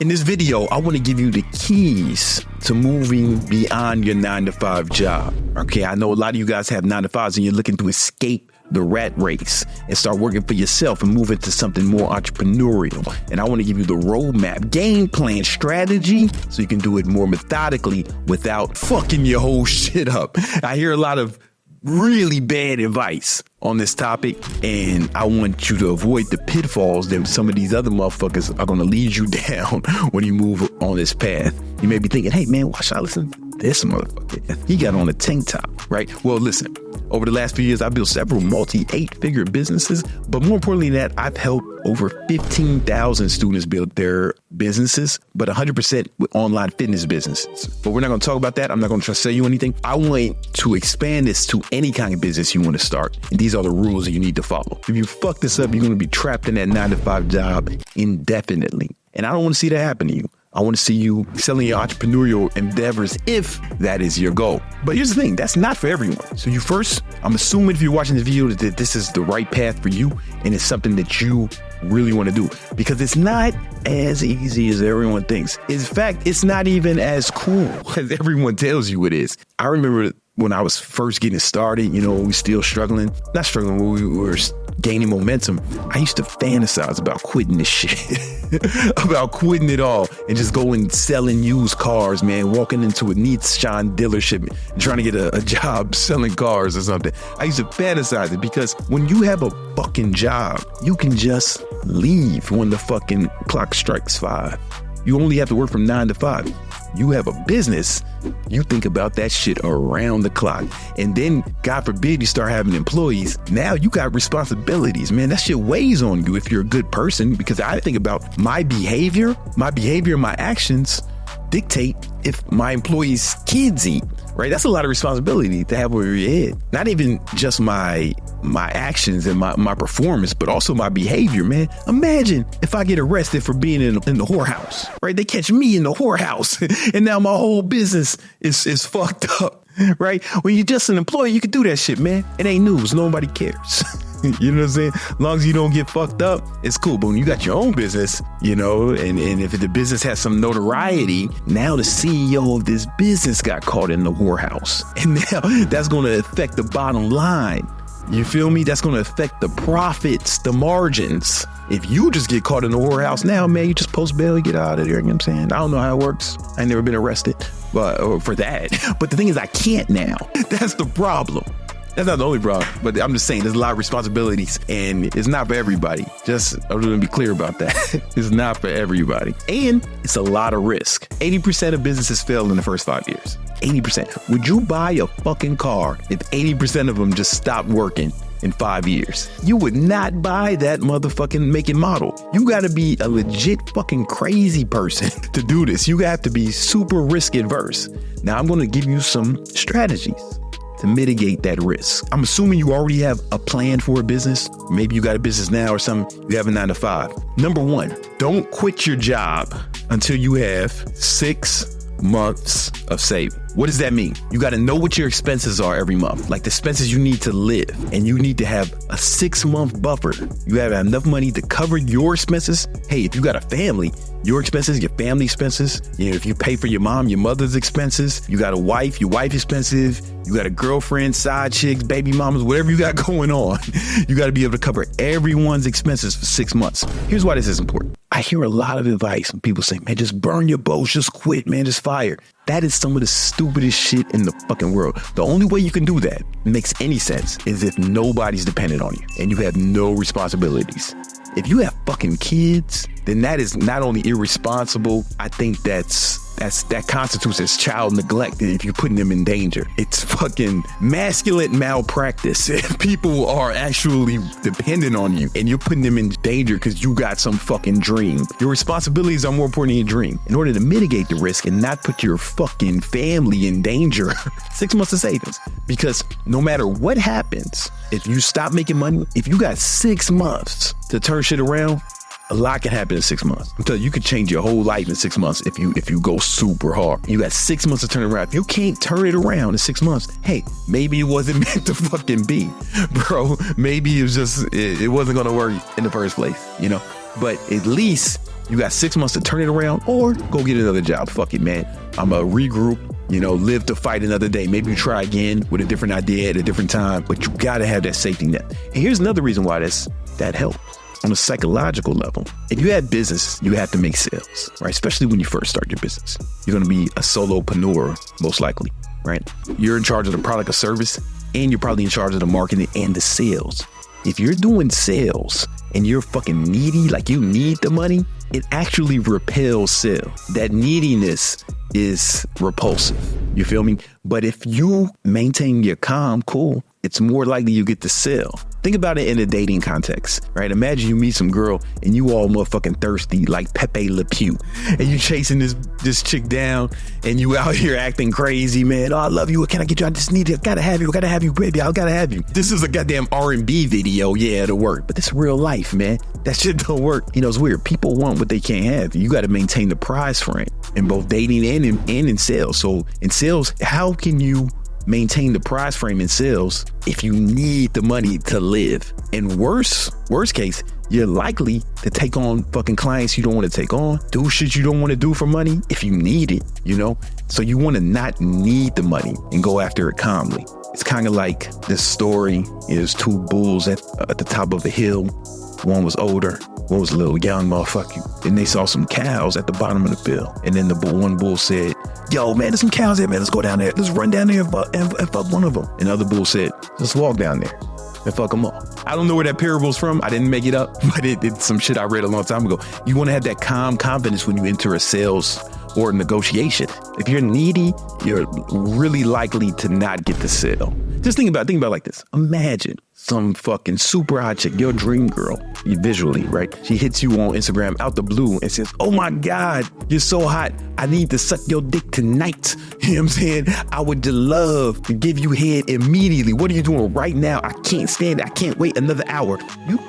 In this video, I want to give you the keys to moving beyond your 9-to-5 job. Okay, I know a lot of you guys have 9-to-5s and you're looking to escape the rat race and start working for yourself and move into something more entrepreneurial. And I want to give you the roadmap, game plan, strategy, so you can do it more methodically without fucking your whole shit up. I hear a lot of really bad advice on this topic, and I want you to avoid the pitfalls that some of these other motherfuckers are going to lead you down when you move on this path. You may be thinking, hey man, why should I listen to this motherfucker? He got on a tank top, right? Well, listen, over the last few years, I've built several multi-8-figure businesses, but more importantly than that, I've helped over 15,000 students build their businesses, but 100% with online fitness businesses. But we're not going to talk about that. I'm not going to try to sell you anything. I want to expand this to any kind of business you want to start. And these are the rules that you need to follow. If you fuck this up, you're going to be trapped in that 9-to-5 job indefinitely. And I don't want to see that happen to you. I want to see you selling your entrepreneurial endeavors if that is your goal. But here's the thing, that's not for everyone. So I'm assuming if you're watching this video that this is the right path for you and it's something that you really want to do, because it's not as easy as everyone thinks. In fact, it's not even as cool as everyone tells you it is. I remember when I was first getting started, we still not struggling, we were gaining momentum. I used to fantasize about quitting this shit, about quitting it all and just going selling used cars, man, walking into a Nissan dealership and trying to get a job selling cars or something. I used to fantasize it because when you have a fucking job, you can just leave when the fucking clock strikes 5. You only have to work from 9 to 5. You have a business, you think about that shit around the clock. And then, God forbid, you start having employees. Now you got responsibilities, man. That shit weighs on you if you're a good person, because I think about my behavior, my actions dictate if my employees' kids eat, right? That's a lot of responsibility to have over your head. Not even just my actions and my performance, but also my behavior, man. Imagine if I get arrested for being in the whorehouse, right? They catch me in the whorehouse and now my whole business is fucked up, right? When you're just an employee, you can do that shit, man. It ain't news. Nobody cares. You know what I'm saying? As long as you don't get fucked up, it's cool. But when you got your own business, and if the business has some notoriety, now the CEO of this business got caught in the whorehouse. And now that's going to affect the bottom line. You feel me? That's going to affect the profits, the margins. If you just get caught in the whorehouse now, man, you just post bail, you get out of there. You know what I'm saying? I don't know how it works. I ain't never been arrested for that. But the thing is, I can't now. That's the problem. That's not the only problem, but I'm just saying there's a lot of responsibilities and it's not for everybody. I'm going to be clear about that. It's not for everybody. And it's a lot of risk. 80% of businesses fail in the first 5 years. 80%. Would you buy a fucking car if 80% of them just stopped working in 5 years? You would not buy that motherfucking make and model. You got to be a legit fucking crazy person to do this. You have to be super risk adverse. Now I'm going to give you some strategies to mitigate that risk. I'm assuming you already have a plan for a business. Maybe you got a business now or something. You have a 9 to 5. Number 1, don't quit your job until you have 6 months of saving. What does that mean? You got to know what your expenses are every month, like the expenses you need to live, and you need to have a 6-month buffer. You have enough money to cover your expenses. Hey, if you got a family, your expenses, your family expenses, if you pay for your mom, your mother's expenses, you got a wife, your wife expensive, you got a girlfriend, side chicks, baby mamas, whatever you got going on, you got to be able to cover everyone's expenses for 6 months. Here's why this is important. I hear a lot of advice when people say, man, just burn your boats, just quit, man, just fire. That is some of the stupidest shit in the fucking world. The only way you can do that makes any sense is if nobody's dependent on you and you have no responsibilities. If you have fucking kids, then that is not only irresponsible, I think that constitutes as child neglect if you're putting them in danger. It's fucking masculine malpractice if people are actually dependent on you and you're putting them in danger because you got some fucking dream. Your responsibilities are more important than your dream. In order to mitigate the risk and not put your fucking family in danger, 6 months of savings. Because no matter what happens, if you stop making money, if you got 6 months to turn shit around, a lot can happen in 6 months. I'm telling you, you could change your whole life in 6 months if you go super hard. You got 6 months to turn it around. If you can't turn it around in 6 months, hey, maybe it wasn't meant to fucking be, bro. Maybe it was just, it wasn't going to work in the first place, But at least You got 6 months to turn it around or go get another job. Fuck it, man. I'm a regroup, live to fight another day. Maybe you try again with a different idea at a different time, but you got to have that safety net. And here's another reason why that helps. On a psychological level, if you have business, you have to make sales, right? Especially when you first start your business. You're going to be a solopreneur, most likely, right? You're in charge of the product or service, and you're probably in charge of the marketing and the sales. If you're doing sales and you're fucking needy, like you need the money, it actually repels sales. That neediness is repulsive. You feel me? But if you maintain your calm, cool, it's more likely you get to sell. Think about it in a dating context, right? Imagine you meet some girl and you all motherfucking thirsty like Pepe Le Pew, and you chasing this chick down and you out here acting crazy, man. Oh, I love you. What can I get you? I just need you. I gotta have you, baby. I gotta have you. This is a goddamn R&B video. Yeah, it'll work. But it's real life, man. That shit don't work. It's weird. People want what they can't have. You got to maintain the prize frame in both dating and in sales. So in sales, how can you maintain the prize frame in sales if you need the money to live? In worst case, you're likely to take on fucking clients you don't want to take on, do shit you don't want to do for money if you need it, So you want to not need the money and go after it calmly. It's kind of like this story is 2 bulls at the top of a hill. One was older, one was a little young motherfucker. Then they saw some cows at the bottom of the hill. And then one bull said, yo, man, there's some cows there, man. Let's go down there. Let's run down there and fuck one of them. And the other bull said, let's walk down there and fuck them all. I don't know where that parable's from. I didn't make it up, but it's some shit I read a long time ago. You want to have that calm confidence when you enter a sales or a negotiation. If you're needy, you're really likely to not get the sale. Just think about it like this. Imagine some fucking super hot chick, your dream girl, visually, right? She hits you on Instagram out the blue and says, oh my God, you're so hot. I need to suck your dick tonight. You know what I'm saying? I would love to give you head immediately. What are you doing right now? I can't stand it. I can't wait another hour.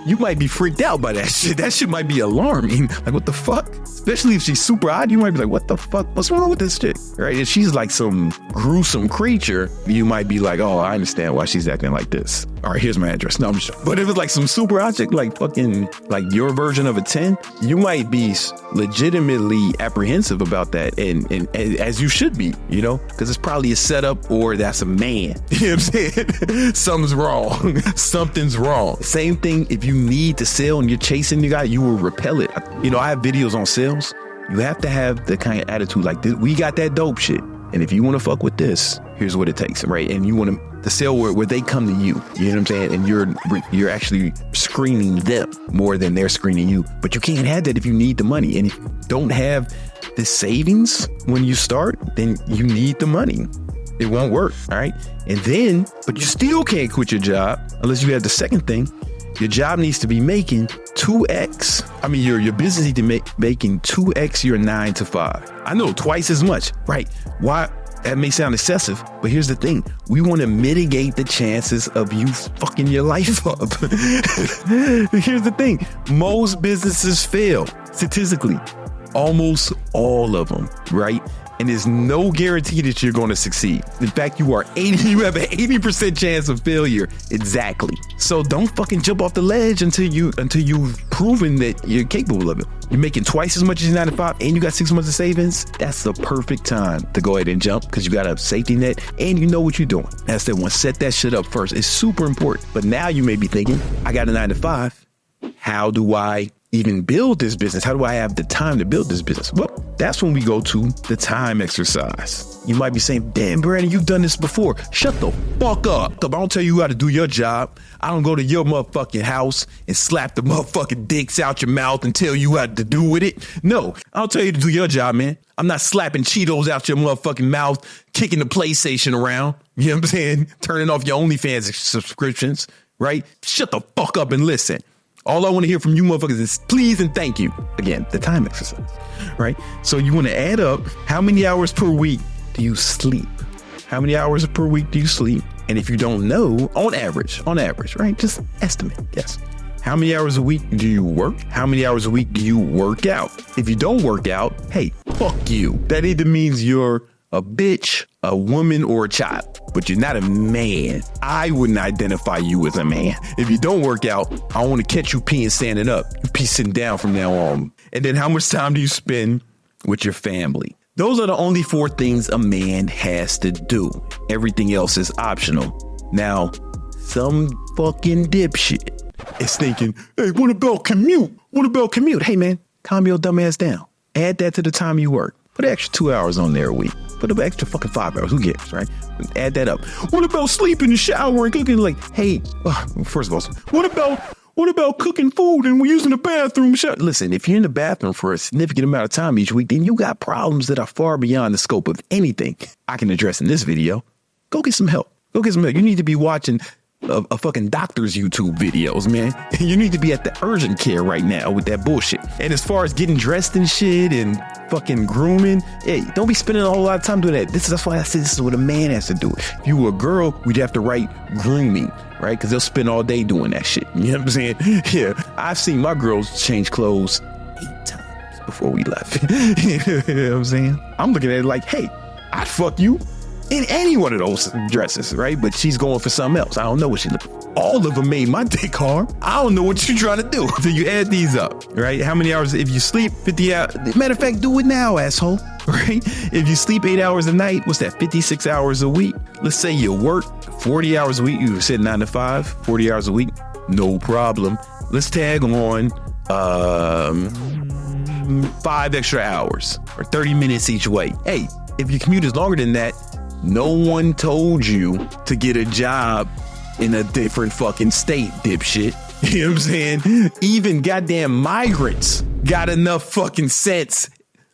You might be freaked out by that shit. That shit might be alarming. Like, what the fuck? Especially if she's super hot, you might be like, what the fuck? What's wrong with this chick? Right? If she's like some gruesome creature, you might be like, oh, I understand why she's acting like this. All right, here's my address. No, I'm just joking. But if it's like some super hot chick, like fucking, like your version of a 10, you might be legitimately apprehensive about that. And as you should be, because it's probably a setup or that's a man. You know what I'm saying? Something's wrong. Something's wrong. Same thing. If you need to sell and you're chasing the guy, you will repel it. I have videos on sales. You have to have the kind of attitude like this. We got that dope shit. And if you want to fuck with this, here's what it takes, right? And you want to sell where they come to you. You know what I'm saying? And you're actually screening them more than they're screening you. But you can't have that if you need the money. And if you don't have the savings when you start, then you need the money. It won't work, all right? But you still can't quit your job unless you have the second thing. Your job needs to be making 2x. Your business needs to be making 2x your 9 to 5. I know, twice as much, right? Why? That may sound excessive, but here's the thing. We want to mitigate the chances of you fucking your life up. Here's the thing. Most businesses fail statistically. Almost all of them, right? And there's no guarantee that you're going to succeed. In fact, you have an 80% chance of failure. Exactly. So don't fucking jump off the ledge until you've proven that you're capable of it. You're making twice as much as 9 to 5 and you got 6 months of savings. That's the perfect time to go ahead and jump because you got a safety net and you know what you're doing. That's the one. Set that shit up first. It's super important. But now you may be thinking, I got a 9 to 5. How do I even build this business? How do I have the time to build this business? Well, that's when we go to the time exercise. You might be saying, damn, Brandon, you've done this before. Shut the fuck up. I don't tell you how to do your job. I don't go to your motherfucking house and slap the motherfucking dicks out your mouth and tell you how to do with it. No, I'll tell you to do your job, man. I'm not slapping Cheetos out your motherfucking mouth, kicking the PlayStation around. You know what I'm saying? Turning off your OnlyFans subscriptions, right? Shut the fuck up and listen. All I want to hear from you motherfuckers is please and thank you. Again, the time exercise, right? So you want to add up how many hours per week do you sleep? How many hours per week do you sleep? And if you don't know, on average, right? Just estimate, yes. How many hours a week do you work? How many hours a week do you work out? If you don't work out, hey, fuck you. That either means you're a bitch, a woman, or a child. but you're not a man. I wouldn't identify you as a man. If you don't work out, I don't want to catch you peeing standing up. You pee sitting down from now on. And then how much time do you spend with your family? Those are the only 4 things a man has to do. Everything else is optional. Now, some fucking dipshit is thinking, hey, what about commute? What about commute? Hey, man, calm your dumb ass down. Add that to the time you work. Put an extra 2 hours on there a week. Put an extra fucking 5 hours. Who cares, right? Add that up. What about sleeping and showering, cooking? Like, hey, first of all, what about cooking food and we're using the bathroom? Listen, if you're in the bathroom for a significant amount of time each week, then you got problems that are far beyond the scope of anything I can address in this video. Go get some help. Go get some help. You need to be watching a fucking doctor's YouTube videos, man. You need to be at the urgent care right now with that bullshit. And as far as getting dressed and shit and fucking grooming, hey, don't be spending a whole lot of time doing that. That's why I said this is what a man has to do. If you were a girl, we'd have to write grooming, right? Because they'll spend all day doing that shit. You know what I'm saying? Yeah, I've seen my girls change clothes 8 times before we left. You know what I'm saying? I'm looking at it like, hey, I'd fuck you in any one of those dresses, right? But she's going for something else. I don't know what she's looking for. All of them made my dick hard. I don't know what you're trying to do. So you add these up, right? How many hours? If you sleep 50 hours, matter of fact, do it now, asshole, right? If you sleep 8 hours a night, what's that? 56 hours a week. Let's say you work 40 hours a week. You said 9 to 5, 40 hours a week. No problem. Let's tag on 5 extra hours or 30 minutes each way. Hey, if your commute is longer than that, no one told you to get a job in a different fucking state, dipshit. You know what I'm saying? Even goddamn migrants got enough fucking sense.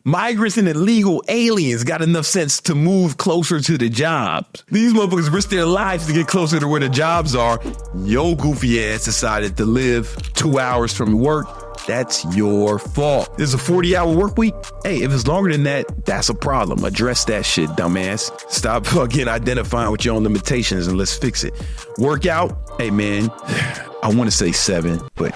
Migrants and illegal aliens got enough sense to move closer to the jobs. These motherfuckers risk their lives to get closer to where the jobs are. Yo goofy ass decided to live 2 hours from work. That's your fault. There's a 40-hour work week. Hey, if it's longer than that, that's a problem. Address that shit, dumbass. Stop fucking identifying with your own limitations and let's fix it. Workout. Hey, man, I want to say 7, but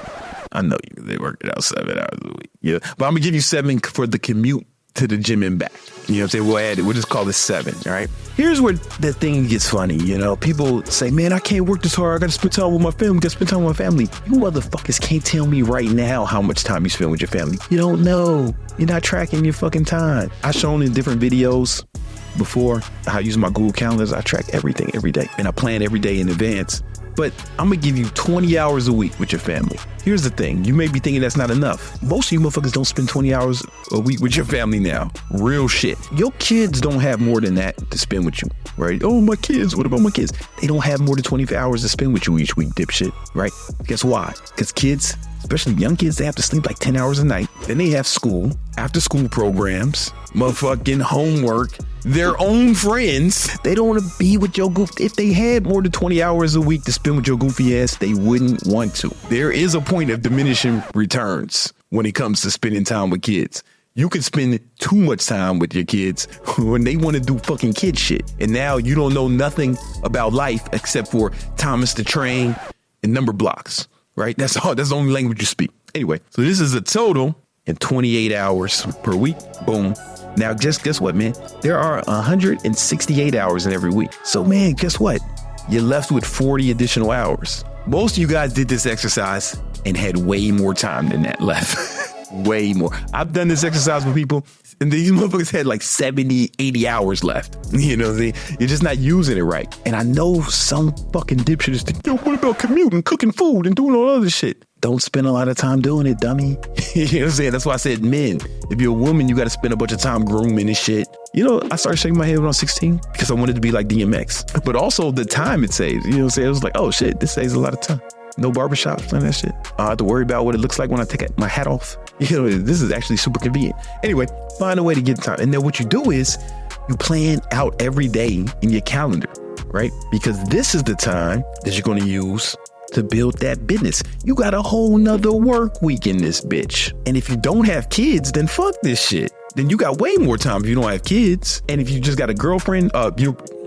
I know they work it out 7 hours a week. Yeah, but I'm going to give you 7 for the commute to the gym and back. You know what I'm saying? We'll add it. We'll just call it 7. All right. Here's where the thing gets funny. You know, people say, man, I can't work this hard. I got to spend time with my family. Got to spend time with my family. You motherfuckers can't tell me right now how much time you spend with your family. You don't know. You're not tracking your fucking time. I've shown in different videos before how I use my Google calendars. I track everything every day and I plan every day in advance. But I'm going to give you 20 hours a week with your family. Here's the thing. You may be thinking that's not enough. Most of you motherfuckers don't spend 20 hours a week with your family now. Real shit. Your kids don't have more than that to spend with you, right? Oh, my kids. What about my kids? They don't have more than 25 hours to spend with you each week, dipshit, right? Guess why? Because kids, especially young kids, they have to sleep like 10 hours a night. Then they have school, after school programs, motherfucking homework, their own friends. They don't want to be with your goof. If they had more than 20 hours a week to spend with your goofy ass, they wouldn't want to. There is a point of diminishing returns when it comes to spending time with kids. You can spend too much time with your kids when they want to do fucking kid shit. And now you don't know nothing about life except for Thomas the Train and number blocks, right? That's all. That's the only language you speak. Anyway, so this is a total in 28 hours per week. Boom. Now, just guess what, man? There are 168 hours in every week. So, man, guess what? You're left with 40 additional hours. Most of you guys did this exercise and had way more time than that left. Way more. I've done this exercise with people and these motherfuckers had like 70, 80 hours left. You know what I'm saying? You're just not using it right. And I know some fucking dipshit is thinking, yo, what about commuting, cooking food and doing all other shit? Don't spend a lot of time doing it, dummy. You know what I'm saying? That's why I said men. If you're a woman, you got to spend a bunch of time grooming and shit. You know, I started shaking my head when I was 16 because I wanted to be like DMX. But also the time it saves. You know what I'm saying? It was like, oh shit, this saves a lot of time. No barbershops, none of that shit. I don't have to worry about what it looks like when I take my hat off. You know, this is actually super convenient. Anyway, find a way to get time. And then what you do is you plan out every day in your calendar, right? Because this is the time that you're going to use to build that business. You got a whole nother work week in this bitch. And if you don't have kids, then fuck this shit. Then you got way more time if you don't have kids. And if you just got a girlfriend,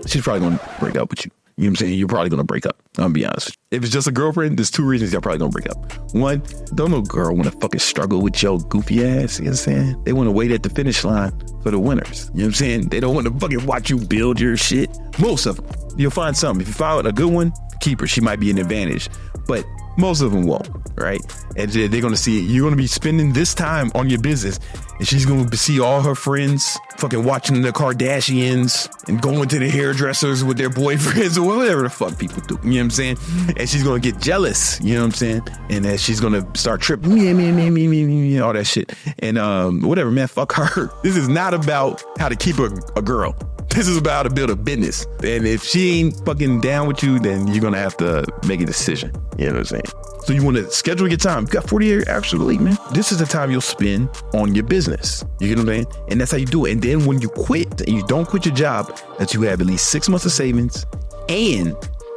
she's probably going to break up with you. You know what I'm saying? You're probably going to break up. I'm going to be honest with you. If it's just a girlfriend, there's 2 reasons y'all probably going to break up. One, don't no girl want to fucking struggle with your goofy ass. You know what I'm saying? They want to wait at the finish line for the winners. You know what I'm saying? They don't want to fucking watch you build your shit. Most of them. You'll find some. If you find a good one, keep her. She might be an advantage, but most of them won't, right? And they're going to see it. You're going to be spending this time on your business, and she's going to see all her friends fucking watching the Kardashians and going to the hairdressers with their boyfriends or whatever the fuck people do. You know what I'm saying? And she's going to get jealous. You know what I'm saying? And then she's going to start tripping, me, all that shit. And whatever, man, fuck her. This is not about how to keep a girl. This is about how to build a business. And if she ain't fucking down with you, then you're going to have to make a decision. You know what I'm saying? So you want to schedule your time. You got 48 hours a week, man. This is the time you'll spend on your business. You get what I'm saying? And that's how you do it. And then when you quit and you don't quit your job, that you have at least 6 months of savings and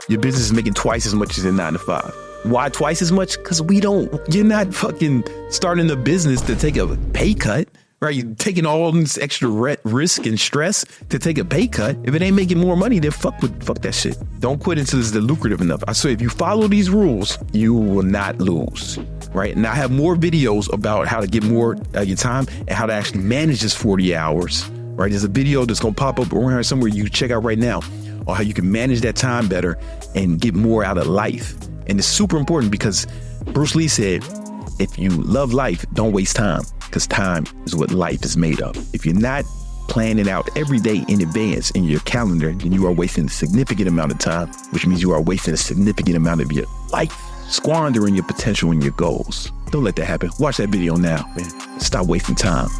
your business is making twice as much as a 9 to 5. Why twice as much? Because you're not fucking starting a business to take a pay cut. Right, you're taking all this extra risk and stress to take a pay cut. If it ain't making more money, then fuck that shit. Don't quit until it's lucrative enough. I swear, if you follow these rules, you will not lose. Right, and I have more videos about how to get more your time and how to actually manage this 40 hours. Right, there's a video that's gonna pop up around somewhere you can check out right now on how you can manage that time better and get more out of life. And it's super important because Bruce Lee said, if you love life, don't waste time, because time is what life is made of. If you're not planning out every day in advance in your calendar, then you are wasting a significant amount of time, which means you are wasting a significant amount of your life, squandering your potential and your goals. Don't let that happen. Watch that video now, man. Stop wasting time.